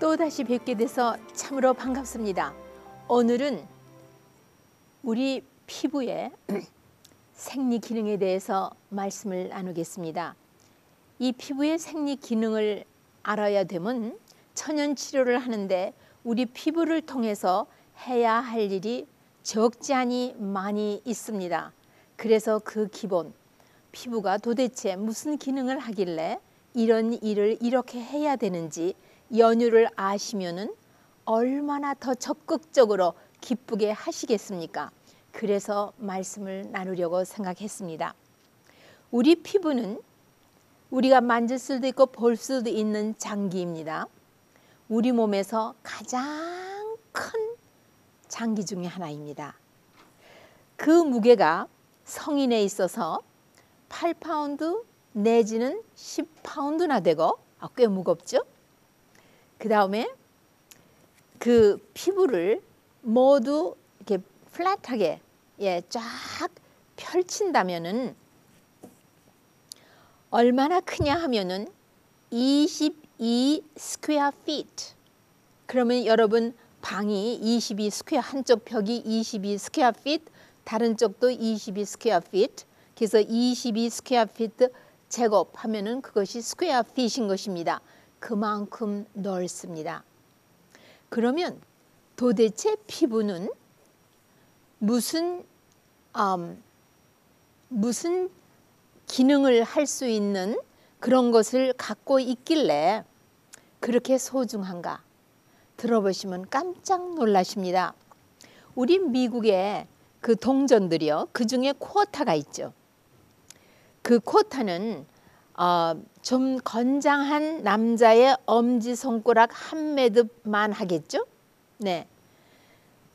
또다시 뵙게 돼서 참으로 반갑습니다. 오늘은 우리 피부의 생리 기능에 대해서 말씀을 나누겠습니다. 이 피부의 생리 기능을 알아야 되면 천연 치료를 하는데 우리 피부를 통해서 해야 할 일이 적지 않이 많이 있습니다. 그래서 그 기본, 피부가 도대체 무슨 기능을 하길래 이런 일을 이렇게 해야 되는지 연유를 아시면은 얼마나 더 적극적으로 기쁘게 하시겠습니까? 그래서 말씀을 나누려고 생각했습니다. 우리 피부는 우리가 만질 수도 있고 볼 수도 있는 장기입니다. 우리 몸에서 가장 큰 장기 중에 하나입니다. 그 무게가 성인에 있어서 8파운드 내지는 10파운드나 되고 꽤 무겁죠? 그 다음에 그 피부를 모두 이렇게 플랫하게 쫙 펼친다면은 얼마나 크냐 하면은 22 스퀘어 피트. 그러면 여러분 방이 22 스퀘어, 한쪽 벽이 22 스퀘어 피트, 다른 쪽도 22 스퀘어 피트. 그래서 22 스퀘어 피트 제곱하면은 그것이 스퀘어 핏인 것입니다. 그만큼 넓습니다. 그러면 도대체 피부는 무슨 기능을 할 수 있는 그런 것을 갖고 있길래 그렇게 소중한가? 들어보시면 깜짝 놀라십니다. 우리 미국의 그 동전들이요, 그 중에 쿼터가 있죠. 그 쿼터는 좀 건장한 남자의 엄지손가락 한 매듭만 하겠죠? 네.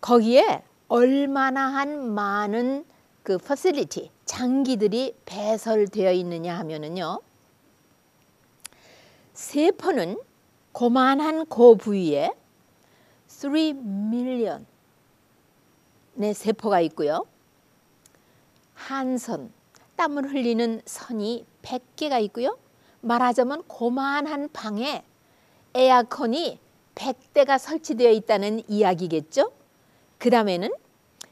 거기에 얼마나 한 많은 그 퍼실리티, 장기들이 배설되어 있느냐 하면은요, 세포는 고만한 그 부위에 3 밀리언의 세포가 있고요. 한선, 땀을 흘리는 선이 100개가 있고요. 말하자면 고만한 방에 에어컨이 100대가 설치되어 있다는 이야기겠죠. 그 다음에는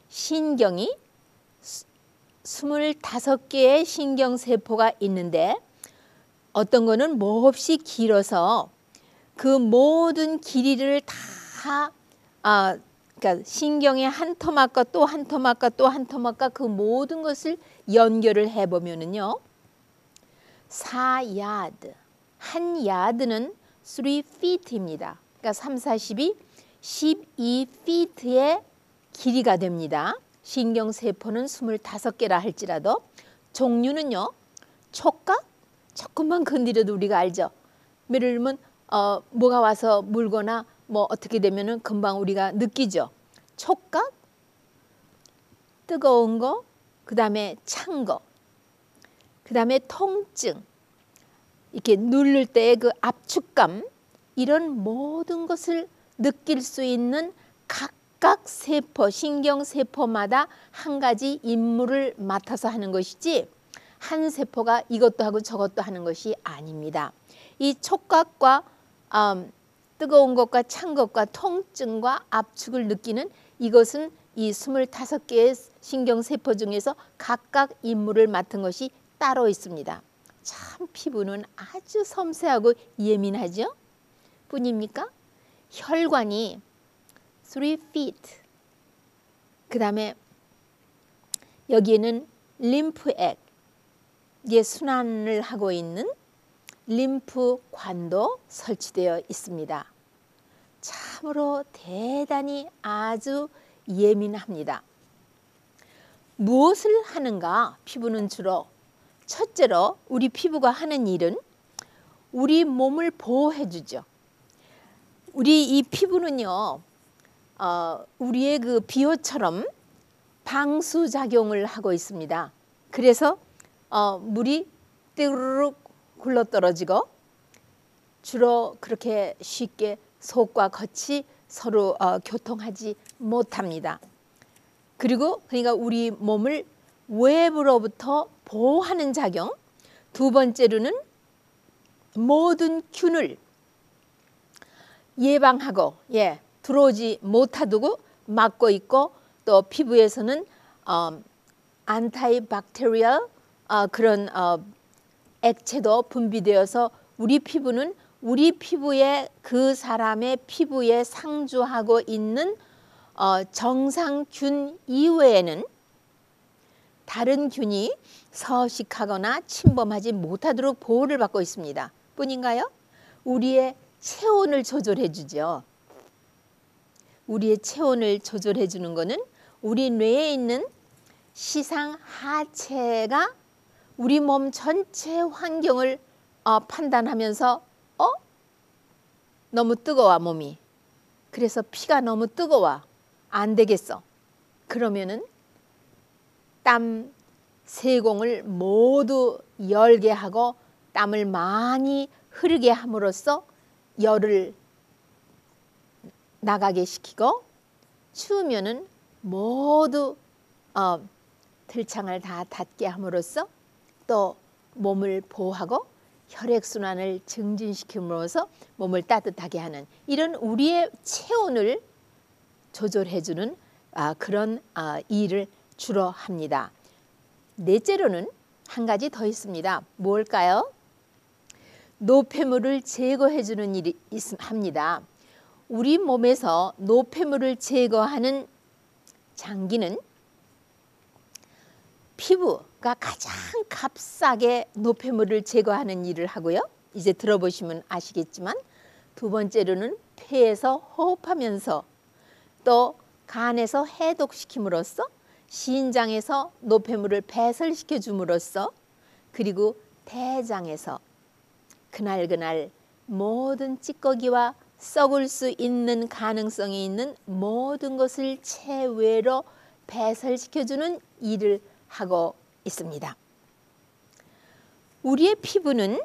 신경이 25개의 신경세포가 있는데 어떤 거는 몹시 길어서 그 모든 길이를 다 그러니까 신경의 한 토막과 또 한 토막과 또 한 토막과 그 모든 것을 연결을 해보면은요, 4야드, 한 야드는 3feet입니다. 그러니까 3, 40이 12feet의 길이가 됩니다. 신경세포는 25개라 할지라도 종류는요, 촉각? 조금만 건드려도 우리가 알죠. 예를 들면 뭐가 와서 물거나 뭐 어떻게 되면은 금방 우리가 느끼죠. 촉각, 뜨거운 거, 그 다음에 찬 거, 그 다음에 통증, 이렇게 누를 때의 그 압축감, 이런 모든 것을 느낄 수 있는 각각 세포, 신경세포마다 한 가지 임무를 맡아서 하는 것이지 한 세포가 이것도 하고 저것도 하는 것이 아닙니다. 이 촉각과 뜨거운 것과 찬 것과 통증과 압축을 느끼는 이것은 이 25개의 신경세포 중에서 각각 임무를 맡은 것이 따로 있습니다. 참 피부는 아주 섬세하고 예민하죠? 뿐입니까? 혈관이 3feet, 그 다음에 여기에는 림프액, 이게 순환을 하고 있는 림프관도 설치되어 있습니다. 참으로 대단히 아주 예민합니다. 무엇을 하는가? 피부는 주로 첫째로 우리 피부가 하는 일은 우리 몸을 보호해 주죠. 우리 이 피부는요, 우리의 그 비호처럼 방수작용을 하고 있습니다. 그래서 물이 띠르륵 굴러떨어지고 주로 그렇게 쉽게 속과 겉이 서로 교통하지 못합니다. 그리고 그러니까 우리 몸을 외부로부터 보호하는 작용, 두 번째로는 모든 균을 예방하고 들어오지 못하도록 막고 있고, 또 피부에서는 안타이박테리얼 그런 액체도 분비되어서 우리 피부는 우리 피부에 그 사람의 피부에 상주하고 있는 정상균 이외에는 다른 균이 서식하거나 침범하지 못하도록 보호를 받고 있습니다. 뿐인가요? 우리의 체온을 조절해 주죠. 우리의 체온을 조절해 주는 것은 우리 뇌에 있는 시상하체가 우리 몸 전체 환경을 판단하면서 너무 뜨거워 몸이. 그래서 피가 너무 뜨거워. 안 되겠어. 그러면은 땀 세공을 모두 열게 하고 땀을 많이 흐르게 함으로써 열을 나가게 시키고, 추우면은 모두 들창을 다 닫게 함으로써 또 몸을 보호하고 혈액순환을 증진시킴으로써 몸을 따뜻하게 하는, 이런 우리의 체온을 조절해주는 그런 일을 주로 합니다. 넷째로는 한 가지 더 있습니다. 뭘까요? 노폐물을 제거해주는 일이 합니다. 우리 몸에서 노폐물을 제거하는 장기는 피부가 가장 값싸게 노폐물을 제거하는 일을 하고요. 이제 들어보시면 아시겠지만, 두 번째로는 폐에서 호흡하면서, 또 간에서 해독시킴으로써, 신장에서 노폐물을 배설시켜 줌으로써, 그리고 대장에서 그날그날 모든 찌꺼기와 썩을 수 있는 가능성이 있는 모든 것을 체외로 배설시켜주는 일을 하고 있습니다. 우리의 피부는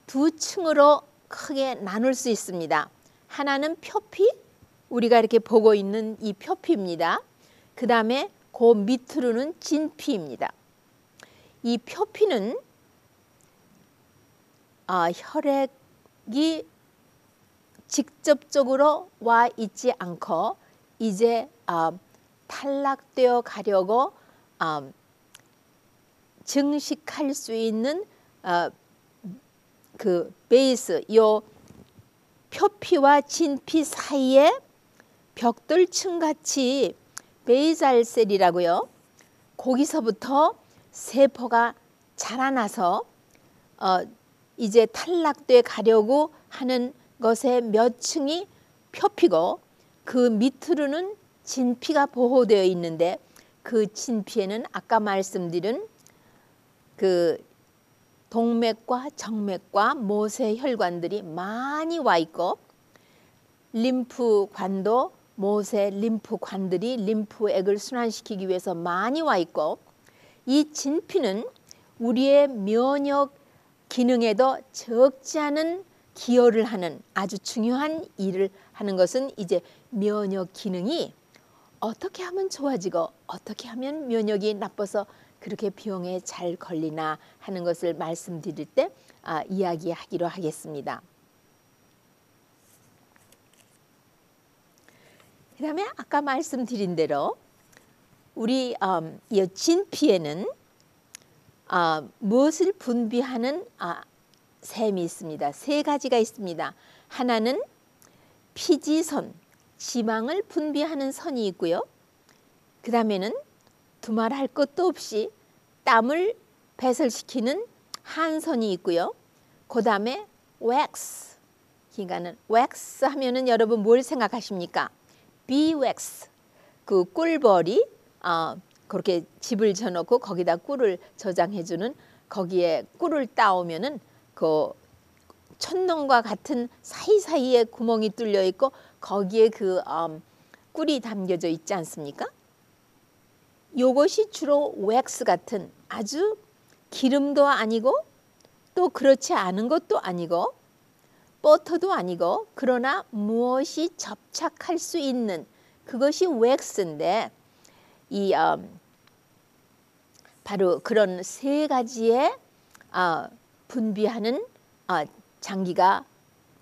두 층으로 크게 나눌 수 있습니다. 하나는 표피, 우리가 이렇게 보고 있는 이 표피입니다. 그 다음에 그 밑으로는 진피입니다. 이 표피는 혈액이 직접적으로 와 있지 않고 이제 탈락되어 가려고 증식할 수 있는 그 베이스, 요 표피와 진피 사이에 벽돌층 같이 베이살셀이라고요. 거기서부터 세포가 자라나서 이제 탈락돼 가려고 하는 것의 몇 층이 표피고, 그 밑으로는 진피가 보호되어 있는데, 그 진피에는 아까 말씀드린 그 동맥과 정맥과 모세혈관들이 많이 와 있고, 림프관도 모세 림프관들이 림프액을 순환시키기 위해서 많이 와 있고, 이 진피는 우리의 면역 기능에도 적지 않은 기여를 하는 아주 중요한 일을 하는 것은, 이제 면역 기능이 어떻게 하면 좋아지고 어떻게 하면 면역이 나빠서 그렇게 병에 잘 걸리나 하는 것을 말씀드릴 때 이야기하기로 하겠습니다. 그 다음에 아까 말씀드린 대로 우리 이 진피에는 무엇을 분비하는 셈이 있습니다. 세 가지가 있습니다. 하나는 피지선, 지방을 분비하는 선이 있고요. 그 다음에는 두말할 것도 없이 땀을 배설시키는 한선이 있고요. 그 다음에 왁스, 그러니까는 왁스 하면은 여러분 뭘 생각하십니까? 비왁스, 그 꿀벌이 그렇게 집을 져놓고 거기다 꿀을 저장해주는, 거기에 꿀을 따오면은 그 천농과 같은 사이사이에 구멍이 뚫려 있고 거기에 그 꿀이 담겨져 있지 않습니까? 요것이 주로 왁스 같은 아주 기름도 아니고 또 그렇지 않은 것도 아니고 버터도 아니고, 그러나 무엇이 접착할 수 있는 그것이 왁스인데, 이 바로 그런 세 가지의 분비하는 장기가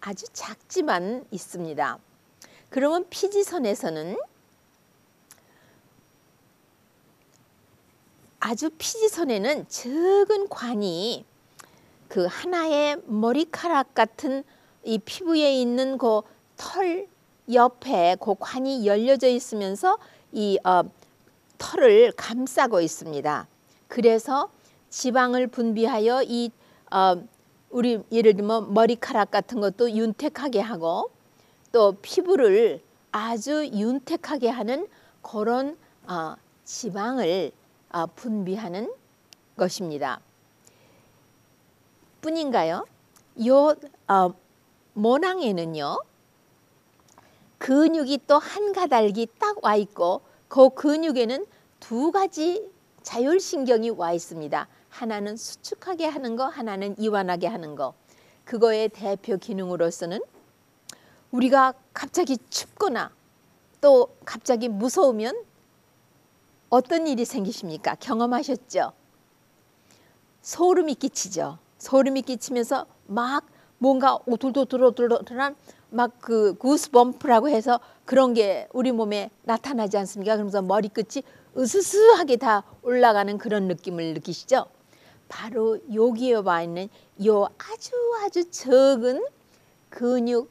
아주 작지만 있습니다. 그러면 피지선에서는 아주 피지선에는 적은 관이 그 하나의 머리카락 같은 이 피부에 있는 그 털 옆에 그 관이 열려져 있으면서 이 털을 감싸고 있습니다. 그래서 지방을 분비하여 이 우리 예를 들면 머리카락 같은 것도 윤택하게 하고 또 피부를 아주 윤택하게 하는 그런 지방을 분비하는 것입니다. 뿐인가요? 요 모낭에는요 근육이 또 한 가닥이 딱 와 있고 그 근육에는 두 가지 자율신경이 와 있습니다. 하나는 수축하게 하는 거, 하나는 이완하게 하는 거. 그거의 대표 기능으로서는 우리가 갑자기 춥거나 또 갑자기 무서우면 어떤 일이 생기십니까? 경험하셨죠? 소름이 끼치죠. 소름이 끼치면서 막 뭔가 오돌도돌한 막 그 구스범프라고 해서 그런 게 우리 몸에 나타나지 않습니까? 그러면서 머리끝이 으스스하게 다 올라가는 그런 느낌을 느끼시죠? 바로 여기에 와 있는 요 아주 적은 근육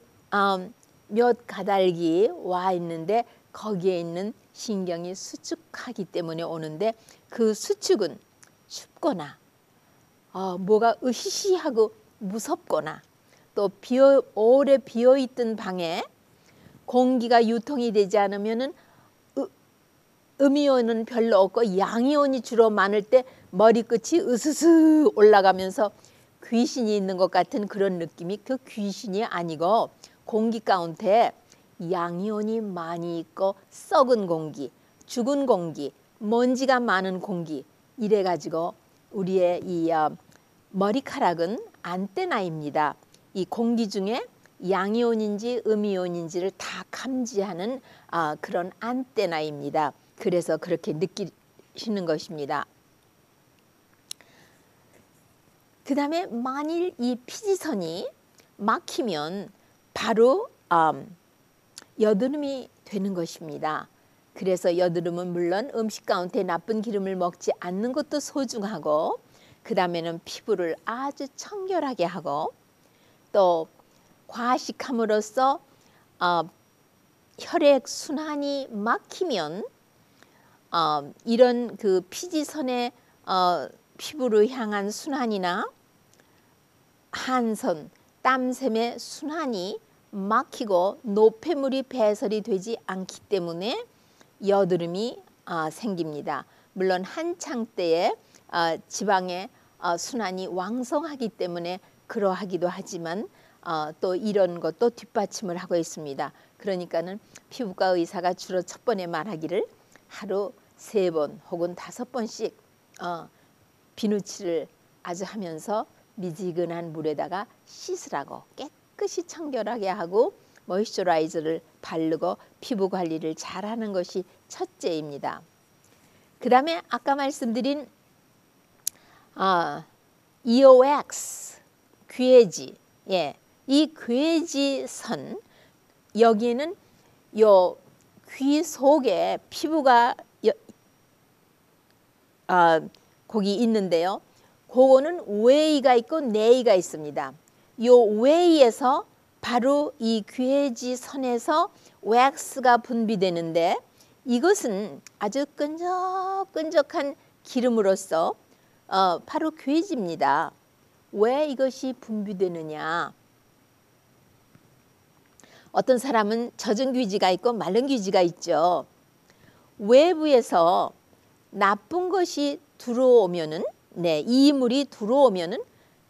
몇 가닥이 와 있는데 거기에 있는 신경이 수축하기 때문에 오는데 그 수축은 춥거나 뭐가 으시시하고 무섭거나 또 오래 비어있던 방에 공기가 유통이 되지 않으면은 음이온은 별로 없고 양이온이 주로 많을 때 머리끝이 으스스 올라가면서 귀신이 있는 것 같은 그런 느낌이 그 귀신이 아니고 공기 가운데 양이온이 많이 있고 썩은 공기, 죽은 공기, 먼지가 많은 공기 이래가지고 우리의 이 머리카락은 안테나입니다. 이 공기 중에 양이온인지 음이온인지를 다 감지하는 그런 안테나입니다. 그래서 그렇게 느끼시는 것입니다. 그 다음에 만일 이 피지선이 막히면 바로 여드름이 되는 것입니다. 그래서 여드름은 물론 음식 가운데 나쁜 기름을 먹지 않는 것도 소중하고 그 다음에는 피부를 아주 청결하게 하고 또 과식함으로써 혈액 순환이 막히면 이런 그 피지선의 피부를 향한 순환이나 한선, 땀샘의 순환이 막히고 노폐물이 배설이 되지 않기 때문에 여드름이 생깁니다. 물론 한창 때에 지방의 순환이 왕성하기 때문에 그러하기도 하지만 또 이런 것도 뒷받침을 하고 있습니다. 그러니까는 피부과 의사가 주로 첫 번에 말하기를 하루 3번 혹은 5번씩 비누칠을 아주 하면서 미지근한 물에다가 씻으라고 깨끗이 청결하게 하고 모이스처라이저를 바르고 피부 관리를 잘하는 것이 첫째입니다. 그 다음에 아까 말씀드린 EOX 괴지, 이 괴지선 여기에는 요 귀 속에 피부가 거기 있는데요. 그거는 외이가 있고 내이가 있습니다. 요 외이에서 바로 이 괴지선에서 왁스가 분비되는데 이것은 아주 끈적끈적한 기름으로서 바로 괴지입니다. 왜 이것이 분비되느냐? 어떤 사람은 젖은 귀지가 있고 마른 귀지가 있죠. 외부에서 나쁜 것이 들어오면은 이물이 들어오면은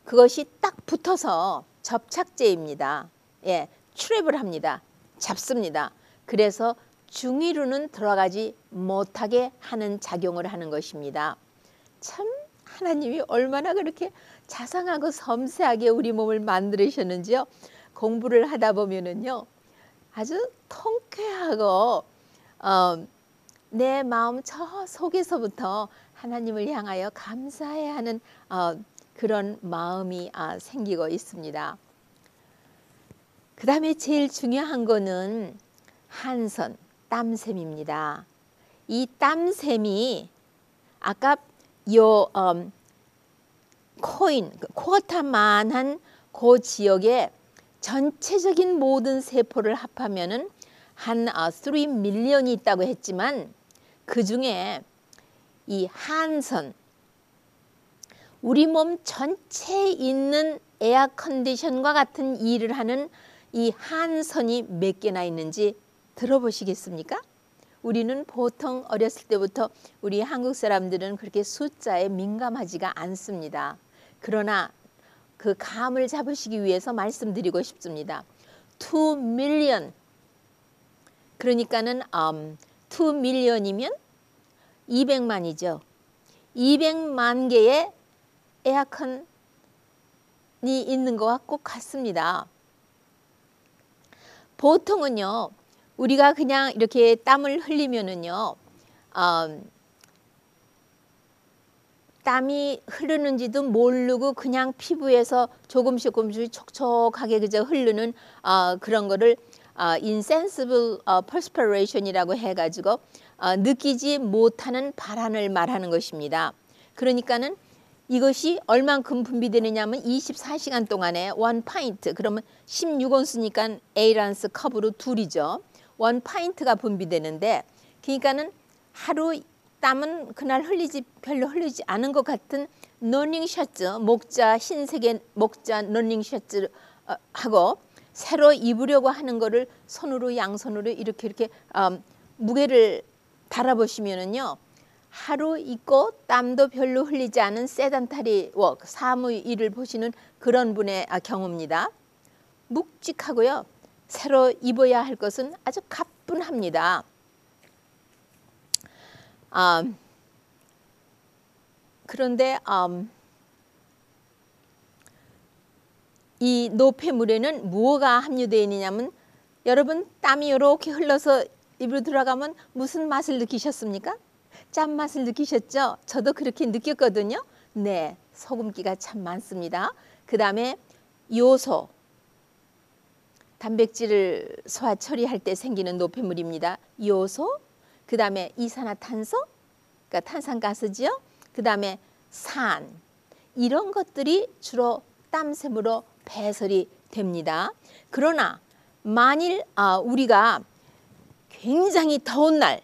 그것이 딱 붙어서 접착제입니다. 트랩을 합니다. 잡습니다. 그래서 중위로는 들어가지 못하게 하는 작용을 하는 것입니다. 참 하나님이 얼마나 그렇게 자상하고 섬세하게 우리 몸을 만드셨는지요. 공부를 하다 보면은요 아주 통쾌하고 내 마음 저 속에서부터 하나님을 향하여 감사해야 하는 그런 마음이 생기고 있습니다. 그 다음에 제일 중요한 거는 한선, 땀샘입니다. 이 땀샘이 아까 요 코인, 쿼터만한 그 지역의 전체적인 모든 세포를 합하면은 한 3 밀리언이 있다고 했지만 그 중에 이 한선, 우리 몸 전체에 있는 에어 컨디션과 같은 일을 하는 이 한선이 몇 개나 있는지 들어보시겠습니까? 우리는 보통 어렸을 때부터 우리 한국 사람들은 그렇게 숫자에 민감하지가 않습니다. 그러나 그 감을 잡으시기 위해서 말씀드리고 싶습니다. 2 밀리언, 그러니까는 2 밀리언이면 200만이죠. 200만 개의 에어컨이 있는 것과 꼭 같습니다. 보통은요, 우리가 그냥 이렇게 땀을 흘리면은요, 땀이 흐르는지도 모르고 그냥 피부에서 조금씩 촉촉하게 그저 흐르는 그런 거를 insensible perspiration이라고 해가지고 느끼지 못하는 발한을 말하는 것입니다. 그러니까는 이것이 얼만큼 분비되느냐면 24시간 동안에 1 파인트, 그러면 16온스니까 A란스 컵으로 2이죠. 1 파인트가 분비되는데, 그러니까는 하루 땀은 그날 별로 흘리지 않은 것 같은 러닝 셔츠, 목자 흰색의 목자 러닝 셔츠 하고 새로 입으려고 하는 거를 손으로 양손으로 이렇게 무게를 달아보시면은요, 하루 입고 땀도 별로 흘리지 않은 세단타리 워크, 사무 일을 보시는 그런 분의 경우입니다. 묵직하고요, 새로 입어야 할 것은 아주 가뿐합니다. 그런데 이 노폐물에는 무엇가 함유되어 있느냐면, 여러분 땀이 이렇게 흘러서 입으로 들어가면 무슨 맛을 느끼셨습니까? 짠맛을 느끼셨죠? 저도 그렇게 느꼈거든요. 네, 소금기가 참 많습니다. 그 다음에 요소, 단백질을 소화 처리할 때 생기는 노폐물입니다. 요소, 그 다음에 이산화탄소, 그러니까 탄산가스지요. 그 다음에 산, 이런 것들이 주로 땀샘으로 배설이 됩니다. 그러나 만일 우리가 굉장히 더운 날,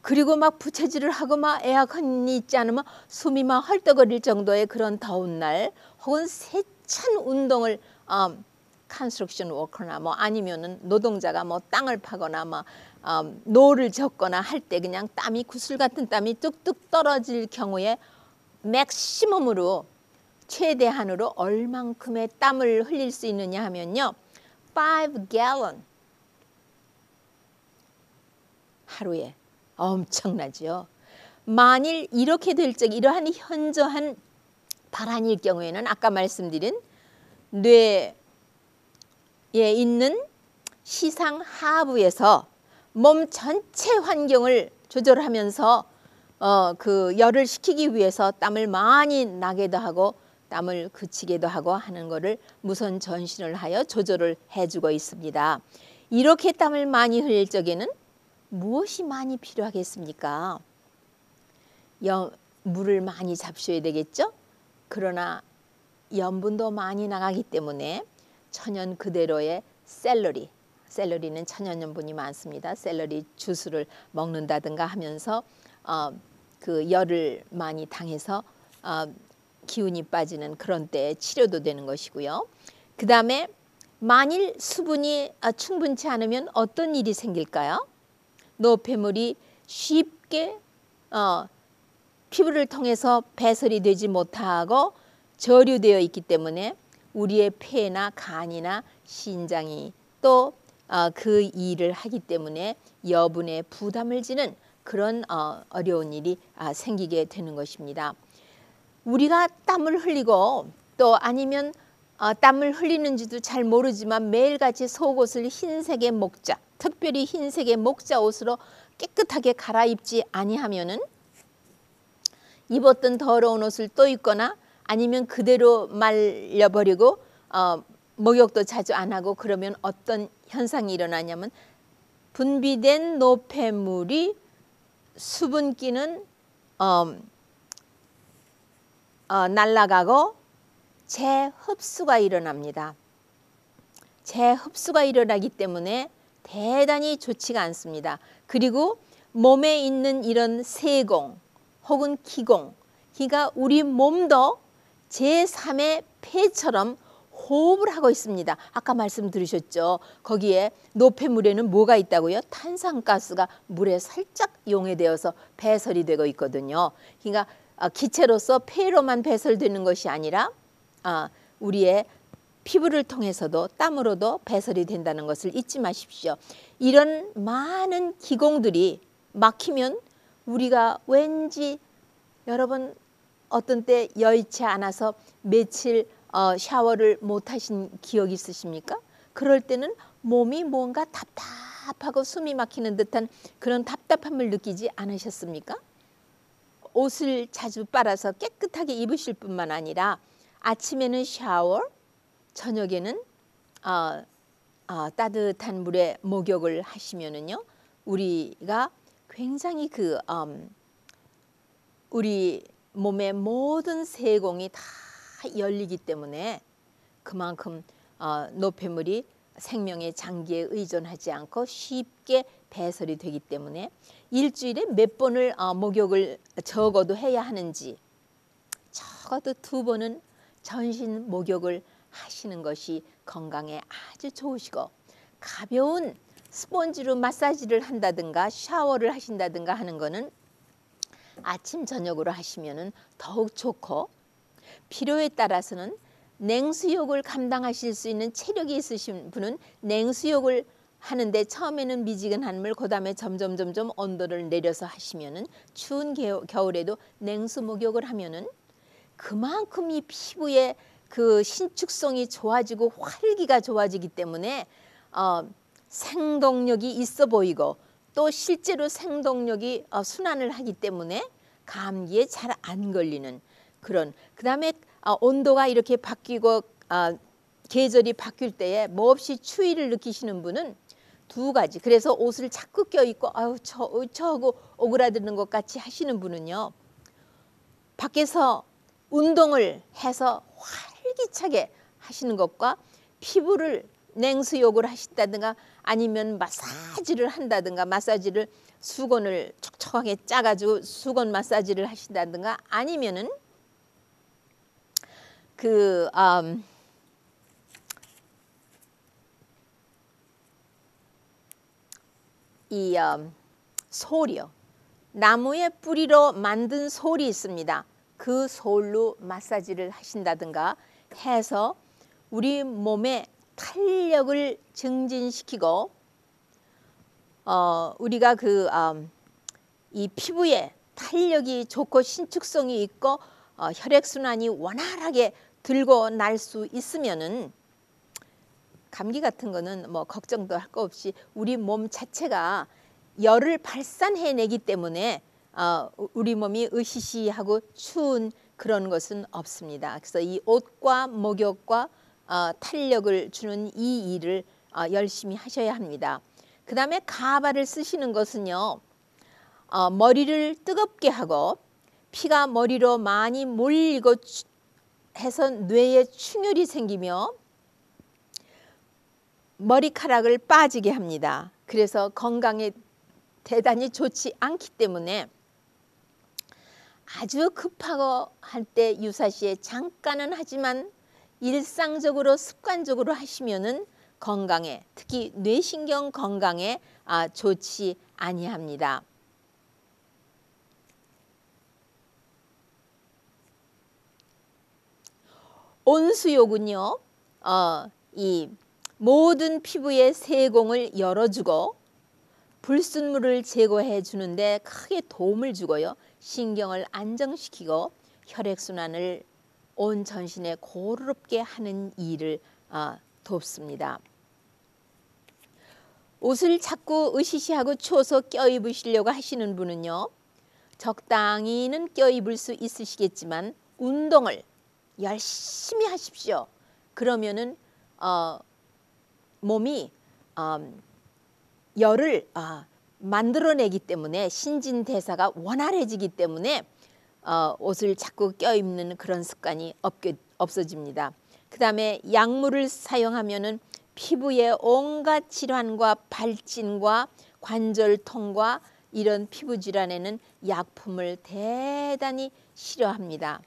그리고 막 부채질을 하고 막 에어컨이 있지 않으면 숨이 막 헐떡거릴 정도의 그런 더운 날, 혹은 세찬 운동을 컨스트럭션 워커나 뭐 아니면은 노동자가 뭐 땅을 파거나 막 노를 젓거나 할 때 그냥 땀이 구슬 같은 땀이 뚝뚝 떨어질 경우에 맥시멈으로 최대한으로 얼만큼의 땀을 흘릴 수 있느냐 하면요, 5 gallon 하루에. 엄청나죠. 만일 이렇게 될 적, 이러한 현저한 발한일 경우에는 아까 말씀드린 뇌에 있는 시상 하부에서 몸 전체 환경을 조절하면서 그 열을 식히기 위해서 땀을 많이 나게도 하고 땀을 그치게도 하고 하는 것을 무선 전신을 하여 조절을 해주고 있습니다. 이렇게 땀을 많이 흘릴 적에는 무엇이 많이 필요하겠습니까? 물을 많이 잡수셔야 되겠죠? 그러나 염분도 많이 나가기 때문에 천연 그대로의 샐러리는 천연 염분이 많습니다. 샐러리 주스를 먹는다든가 하면서 그 열을 많이 당해서 기운이 빠지는 그런 때에 치료도 되는 것이고요. 그 다음에 만일 수분이 충분치 않으면 어떤 일이 생길까요? 노폐물이 쉽게 피부를 통해서 배설이 되지 못하고 저류되어 있기 때문에 우리의 폐나 간이나 신장이 또 그 일을 하기 때문에 여분의 부담을 지는 그런 어려운 일이 생기게 되는 것입니다. 우리가 땀을 흘리고 또 아니면 땀을 흘리는지도 잘 모르지만 매일같이 속옷을 흰색의 목자, 특별히 흰색의 목자 옷으로 깨끗하게 갈아입지 아니하면은 입었던 더러운 옷을 또 입거나 아니면 그대로 말려버리고 목욕도 자주 안 하고 그러면 어떤 현상이 일어나냐면 분비된 노폐물이 수분기는 날아가고 재흡수가 일어납니다. 재흡수가 일어나기 때문에 대단히 좋지가 않습니다. 그리고 몸에 있는 이런 세공 혹은 기공, 그러니까 우리 몸도 제3의 폐처럼 호흡을 하고 있습니다. 아까 말씀 들으셨죠? 거기에 노폐물에는 뭐가 있다고요? 탄산가스가 물에 살짝 용해되어서 배설이 되고 있거든요. 그러니까 기체로서 폐로만 배설되는 것이 아니라 우리의 피부를 통해서도 땀으로도 배설이 된다는 것을 잊지 마십시오. 이런 많은 기공들이 막히면 우리가 왠지 여러분 어떤 때 여의치 않아서 며칠 샤워를 못 하신 기억이 있으십니까? 그럴 때는 몸이 뭔가 답답하고 숨이 막히는 듯한 그런 답답함을 느끼지 않으셨습니까? 옷을 자주 빨아서 깨끗하게 입으실 뿐만 아니라 아침에는 샤워, 저녁에는 따뜻한 물에 목욕을 하시면은요, 우리가 굉장히 우리 몸의 모든 세공이 다 열리기 때문에 그만큼 노폐물이 생명의 장기에 의존하지 않고 쉽게 배설이 되기 때문에 일주일에 몇 번을 목욕을 적어도 해야 하는지 적어도 2번은 전신 목욕을 하시는 것이 건강에 아주 좋으시고, 가벼운 스펀지로 마사지를 한다든가 샤워를 하신다든가 하는 거는 아침 저녁으로 하시면 더욱 좋고, 필요에 따라서는 냉수욕을 감당하실 수 있는 체력이 있으신 분은 냉수욕을 하는데 처음에는 미지근한 물, 그 다음에 점점 온도를 내려서 하시면은 추운 겨울에도 냉수 목욕을 하면은 그만큼 이 피부의 그 신축성이 좋아지고 활기가 좋아지기 때문에 생동력이 있어 보이고, 또 실제로 생동력이 순환을 하기 때문에 감기에 잘 안 걸리는 그런, 그 다음에 온도가 이렇게 바뀌고 계절이 바뀔 때에 몹시 추위를 느끼시는 분은 2가지, 그래서 옷을 자꾸 껴입고 아유 저하고 오그라드는 것 같이 하시는 분은요, 밖에서 운동을 해서 활기차게 하시는 것과 피부를 냉수욕을 하신다든가 아니면 마사지를 한다든가, 마사지를 수건을 촉촉하게 짜가지고 수건 마사지를 하신다든가 아니면은 솔이요. 나무의 뿌리로 만든 솔이 있습니다. 그 솔로 마사지를 하신다든가 해서 우리 몸의 탄력을 증진시키고, 우리가 이 피부에 탄력이 좋고 신축성이 있고 혈액순환이 원활하게 들고 날 수 있으면은 감기 같은 거는 뭐 걱정도 할 거 없이 우리 몸 자체가 열을 발산해내기 때문에 우리 몸이 으시시하고 추운 그런 것은 없습니다. 그래서 이 옷과 목욕과 탄력을 주는 이 일을 열심히 하셔야 합니다. 그 다음에 가발을 쓰시는 것은요, 머리를 뜨겁게 하고 피가 머리로 많이 몰리고 해서 뇌에 충혈이 생기며 머리카락을 빠지게 합니다. 그래서 건강에 대단히 좋지 않기 때문에 아주 급하고 할 때 유사시에 잠깐은 하지만 일상적으로 습관적으로 하시면은 건강에, 특히 뇌신경 건강에 좋지 아니합니다. 온수욕은요, 이 모든 피부의 세공을 열어주고 불순물을 제거해 주는데 크게 도움을 주고요, 신경을 안정시키고 혈액순환을 온 전신에 고루롭게 하는 일을 돕습니다. 옷을 자꾸 으시시하고 추워서 껴입으시려고 하시는 분은요, 적당히는 껴입을 수 있으시겠지만 운동을 열심히 하십시오. 그러면은 몸이 열을 만들어내기 때문에 신진대사가 원활해지기 때문에 옷을 자꾸 껴입는 그런 습관이 없어집니다. 그 다음에 약물을 사용하면은 피부의 온갖 질환과 발진과 관절통과 이런 피부 질환에는 약품을 대단히 싫어합니다.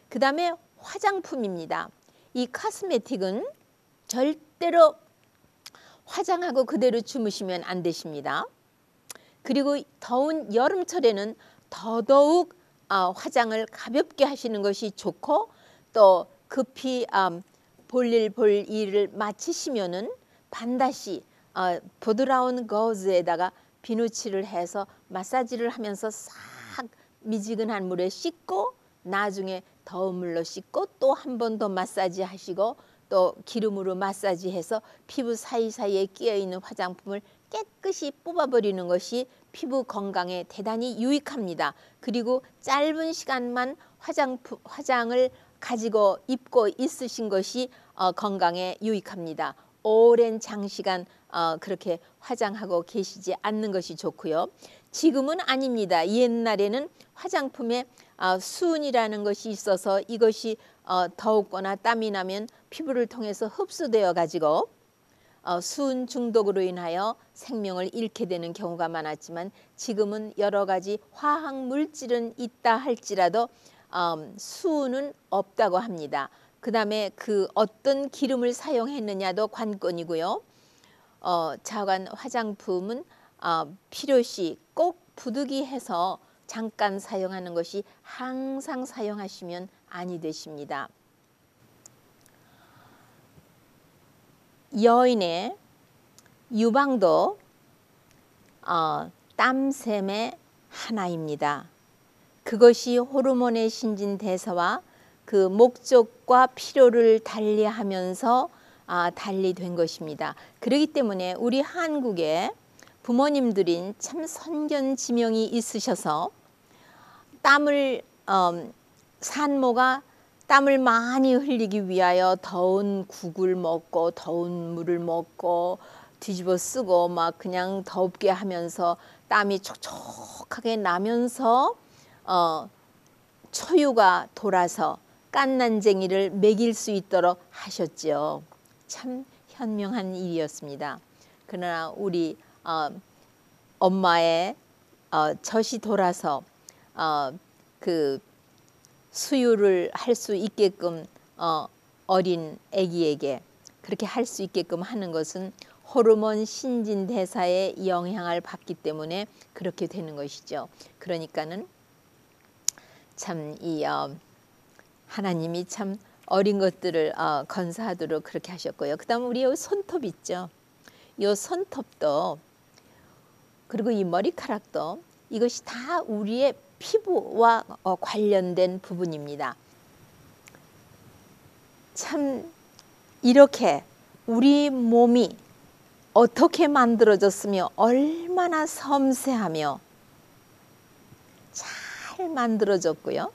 그 다음에 화장품입니다. 이 카스메틱은 절대로 화장하고 그대로 주무시면 안 되십니다. 그리고 더운 여름철에는 더더욱 화장을 가볍게 하시는 것이 좋고, 또 급히 볼 일을 마치시면은 반드시 부드러운 거즈에다가 비누칠을 해서 마사지를 하면서 싹 미지근한 물에 씻고, 나중에 더운 물로 씻고 또 한 번 더 마사지 하시고, 또 기름으로 마사지해서 피부 사이사이에 끼어있는 화장품을 깨끗이 뽑아버리는 것이 피부 건강에 대단히 유익합니다. 그리고 짧은 시간만 화장을 가지고 입고 있으신 것이 건강에 유익합니다. 오랜 장시간 그렇게 화장하고 계시지 않는 것이 좋고요. 지금은 아닙니다. 옛날에는 화장품에 수은이라는 것이 있어서 이것이 더웠거나 땀이 나면 피부를 통해서 흡수되어 가지고 수은 중독으로 인하여 생명을 잃게 되는 경우가 많았지만, 지금은 여러 가지 화학 물질은 있다 할지라도 수은은 없다고 합니다. 그 다음에 그 어떤 기름을 사용했느냐도 관건이고요. 자관 화장품은 필요시 꼭 부득이해서 잠깐 사용하는 것이 항상 사용하시면 아니 되십니다. 여인의 유방도 땀샘의 하나입니다. 그것이 호르몬의 신진대사와 그 목적과 필요를 달리하면서 달리된 것입니다. 그렇기 때문에 우리 한국의 부모님들인 참 선견지명이 있으셔서 산모가 땀을 많이 흘리기 위하여 더운 국을 먹고 더운 물을 먹고 뒤집어 쓰고 막 그냥 덥게 하면서 땀이 촉촉하게 나면서 초유가 돌아서 깐난쟁이를 먹일 수 있도록 하셨죠. 참 현명한 일이었습니다. 그러나 우리 엄마의 젖이 돌아서 그 수유를 할 수 있게끔 어린 아기에게 그렇게 할 수 있게끔 하는 것은 호르몬 신진대사의 영향을 받기 때문에 그렇게 되는 것이죠. 그러니까는 참 이 하나님이 참 어린 것들을 건사하도록 그렇게 하셨고요. 그 다음 우리 이 손톱 있죠. 이 손톱도 그리고 이 머리카락도 이것이 다 우리의 피부와 관련된 부분입니다. 참 이렇게 우리 몸이 어떻게 만들어졌으며 얼마나 섬세하며 잘 만들어졌고요.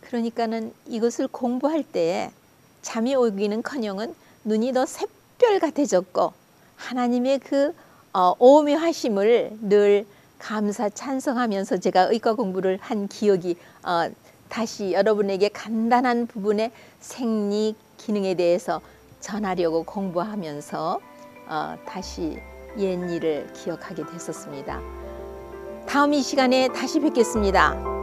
그러니까는 이것을 공부할 때에 잠이 오기는커녕은 눈이 더 샛별 같아졌고 하나님의 그 오묘하심을 늘 감사 찬송하면서 제가 의과 공부를 한 기억이 다시 여러분에게 간단한 부분의 생리 기능에 대해서 전하려고 공부하면서 다시 옛 일을 기억하게 됐었습니다. 다음 이 시간에 다시 뵙겠습니다.